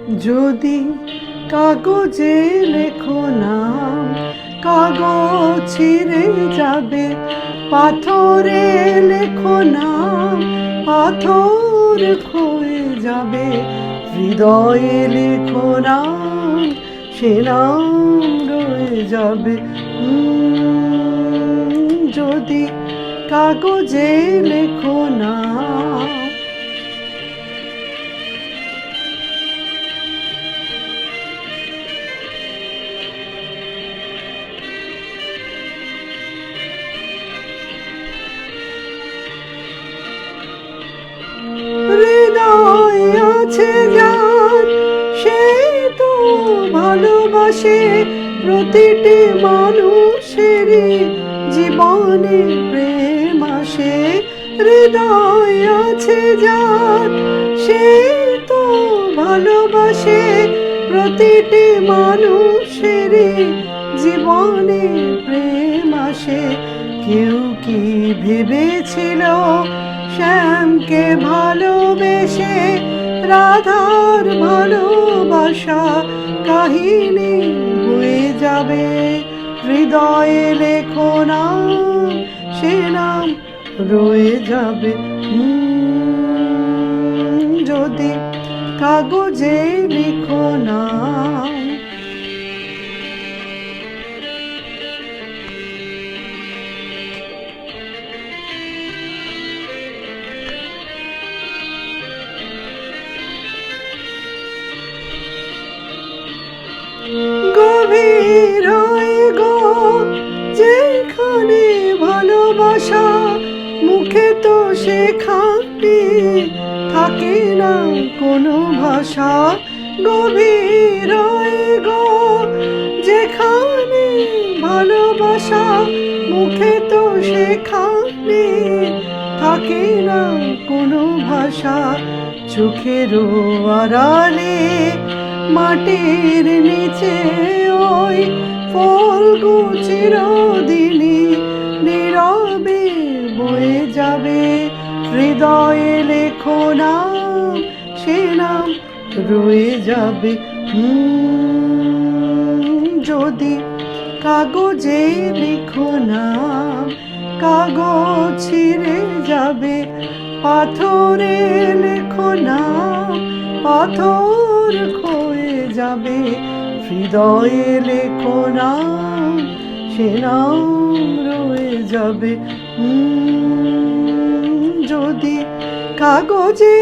যদি কাগজে লেখো নাম, কাগজ ছিঁড়ে যাবে। পাথরে লেখো নাম, পাথর ক্ষয়ে যাবে। হৃদয়ে লেখো নাম, সে নাম রয়ে যাবে। যদি কাগজে লেখো নাম। হৃদয় আছে যার, সে তো ভালোবাসে। প্রতিটি মানুষেরই জীবনে প্রেম আসে। হৃদয় আছে যার, সে তো ভালোবাসে। প্রতিটি মানুষেরই জীবনে প্রেম আসে। কেউ কি ভেবেছিল শ্যামকে ভালোবেসে রাধার ভালোবাসা কাহিনী হয়ে যাবে? হৃদয়ে লেখো নাম, সে নাম রয়ে যাবে। যদি কাগজে লিখো নাম। গভীর গো যেখানে ভালোবাসা, মুখে তো সেখানে থাকে না কোনো ভাষা। গভীর গো যেখানে ভালোবাসা, মুখে তো সেখানে থাকে না কোনো ভাষা। চোখের আড়ালে মাটির নিচে ওই ফলগু চিরদিনই নীরবে বয়ে যাবে। হৃদয়ে লেখো নাম, সে নাম রয়ে যাবে। যদি কাগজে লিখো নাম, কাগজ ছিঁড়ে যাবে। পাথরে লেখো নাম, পাথর ক্ষয়ে যাবে। হৃদয়ে লেখো নাম, সে নাম রয়ে যাবে। যদি কাগজে